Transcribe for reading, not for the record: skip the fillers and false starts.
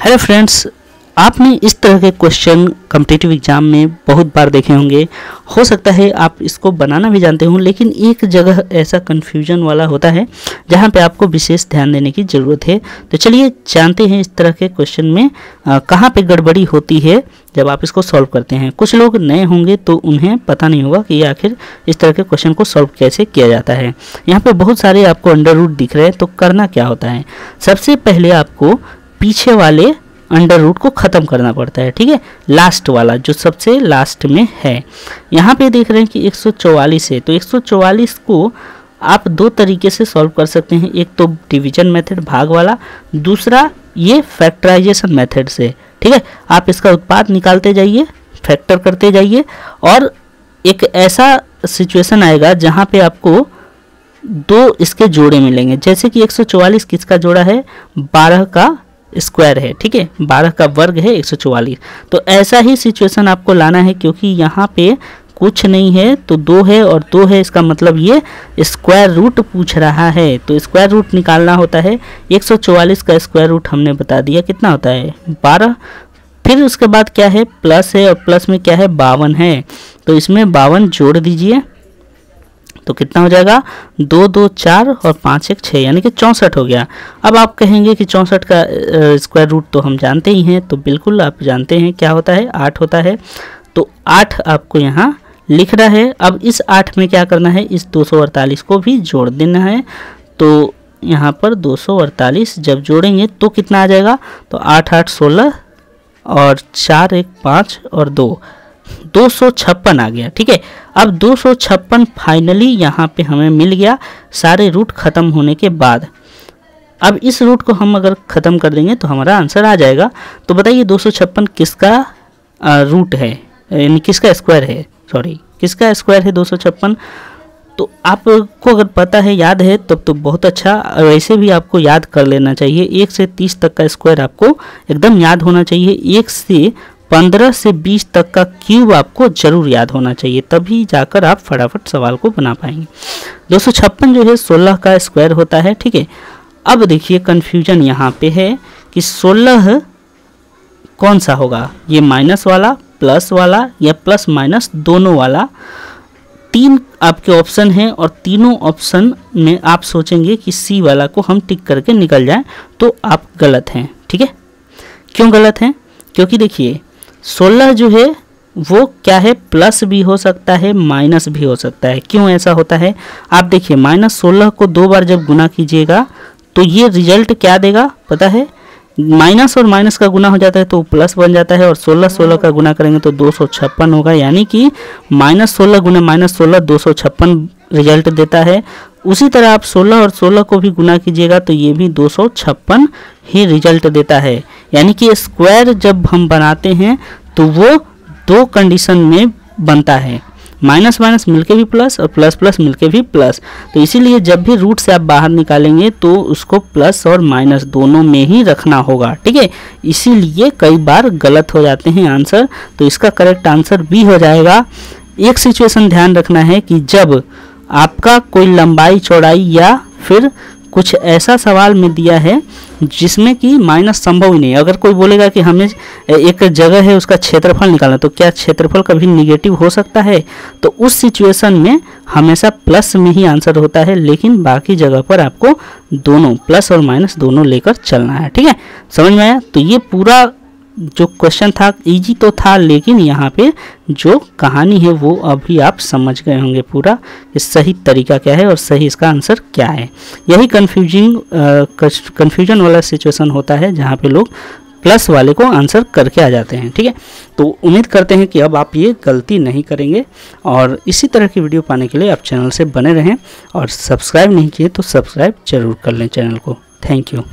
Hello friends, आपने इस तरह के क्वेश्चन कॉम्पिटिटिव एग्जाम में बहुत बार देखे होंगे। हो सकता है आप इसको बनाना भी जानते हो, लेकिन एक जगह ऐसा कन्फ्यूजन वाला होता है जहां पे आपको विशेष ध्यान देने की ज़रूरत है। तो चलिए जानते हैं इस तरह के क्वेश्चन में कहां पे गड़बड़ी होती है जब आप इसको सॉल्व करते हैं। कुछ लोग नए होंगे तो उन्हें पता नहीं होगा कि आखिर इस तरह के क्वेश्चन को सॉल्व कैसे किया जाता है। यहाँ पे बहुत सारे आपको अंडर रूट दिख रहे हैं, तो करना क्या होता है, सबसे पहले आपको पीछे वाले अंडर रूट को ख़त्म करना पड़ता है। ठीक है, लास्ट वाला जो सबसे लास्ट में है। यहाँ पे देख रहे हैं कि 144 है, तो 144 को आप दो तरीके से सॉल्व कर सकते हैं। एक तो डिवीजन मेथड भाग वाला, दूसरा ये फैक्टराइजेशन मेथड से। ठीक है, आप इसका उत्पाद निकालते जाइए, फैक्टर करते जाइए, और एक ऐसा सिचुएशन आएगा जहाँ पे आपको दो इसके जोड़े मिलेंगे। जैसे कि 144 किसका जोड़ा है, 12 का स्क्वायर है। ठीक है, 12 का वर्ग है 144। तो ऐसा ही सिचुएशन आपको लाना है, क्योंकि यहाँ पे कुछ नहीं है तो 2 है और 2 है, इसका मतलब ये स्क्वायर रूट पूछ रहा है। तो स्क्वायर रूट निकालना होता है। 144 का स्क्वायर रूट हमने बता दिया कितना होता है, 12। फिर उसके बाद क्या है, प्लस है, और प्लस में क्या है, 52 है। तो इसमें 52 जोड़ दीजिए तो कितना हो जाएगा, 2 2 4 और 5 1 6, यानी कि 64 हो गया। अब आप कहेंगे कि 64 का स्क्वायर रूट तो हम जानते ही हैं। तो बिल्कुल आप जानते हैं क्या होता है, 8 होता है। तो 8 आपको यहाँ लिखना है। अब इस 8 में क्या करना है, इस 248 को भी जोड़ देना है। तो यहाँ पर 248 जब जोड़ेंगे तो कितना आ जाएगा, तो 8 8 16 और 4 1 5 और 256 आ गया। ठीक है, अब 256 फाइनली यहाँ पे हमें मिल गया सारे रूट ख़त्म होने के बाद। अब इस रूट को हम अगर ख़त्म कर देंगे तो हमारा आंसर आ जाएगा। तो बताइए 256 किसका रूट है, यानी किसका स्क्वायर है, सॉरी किसका स्क्वायर है 256। तो आपको अगर पता है, याद है, तब तो बहुत अच्छा। वैसे भी आपको याद कर लेना चाहिए। 1 से 30 तक का स्क्वायर आपको एकदम याद होना चाहिए। 1 से 15 से 20 तक का क्यूब आपको जरूर याद होना चाहिए, तभी जाकर आप फटाफट सवाल को बना पाएंगे। 256 जो है 16 का स्क्वायर होता है। ठीक है, अब देखिए कन्फ्यूजन यहाँ पे है कि 16 कौन सा होगा, ये माइनस वाला, प्लस वाला, या प्लस माइनस दोनों वाला। 3 आपके ऑप्शन हैं और तीनों ऑप्शन में आप सोचेंगे कि सी वाला को हम टिक करके निकल जाएं, तो आप गलत हैं। ठीक है, क्यों गलत हैं, क्योंकि देखिए 16 जो है वो क्या है, प्लस भी हो सकता है, माइनस भी हो सकता है। क्यों ऐसा होता है, आप देखिए -16 को 2 बार जब गुना कीजिएगा तो ये रिजल्ट क्या देगा पता है, माइनस और माइनस का गुना हो जाता है तो प्लस बन जाता है, और 16 का गुना करेंगे तो 256 होगा। यानी कि -16 गुना -16 256 रिजल्ट देता है। उसी तरह आप 16 और 16 को भी गुना कीजिएगा तो ये भी 256 ही रिजल्ट देता है। यानी कि स्क्वायर जब हम बनाते हैं तो वो दो कंडीशन में बनता है, माइनस माइनस मिलके भी प्लस और प्लस प्लस मिलके भी प्लस। तो इसीलिए जब भी रूट से आप बाहर निकालेंगे तो उसको प्लस और माइनस दोनों में ही रखना होगा। ठीक है, इसीलिए कई बार गलत हो जाते हैं आंसर। तो इसका करेक्ट आंसर बी हो जाएगा। एक सिचुएशन ध्यान रखना है कि जब आपका कोई लंबाई चौड़ाई या फिर कुछ ऐसा सवाल में दिया है जिसमें कि माइनस संभव ही नहीं है। अगर कोई बोलेगा कि हमें एक जगह है उसका क्षेत्रफल निकालना, तो क्या क्षेत्रफल कभी निगेटिव हो सकता है, तो उस सिचुएशन में हमेशा प्लस में ही आंसर होता है। लेकिन बाकी जगह पर आपको दोनों प्लस और माइनस दोनों लेकर चलना है। ठीक है, समझ में आया। तो ये पूरा जो क्वेश्चन था इजी तो था, लेकिन यहाँ पे जो कहानी है वो अभी आप समझ गए होंगे पूरा, इस सही तरीका क्या है और सही इसका आंसर क्या है। यही कन्फ्यूजन वाला सिचुएशन होता है जहाँ पे लोग प्लस वाले को आंसर करके आ जाते हैं। ठीक है, तो उम्मीद करते हैं कि अब आप ये गलती नहीं करेंगे, और इसी तरह की वीडियो पाने के लिए आप चैनल से बने रहें, और सब्सक्राइब नहीं किए तो सब्सक्राइब जरूर कर लें चैनल को। Thank you.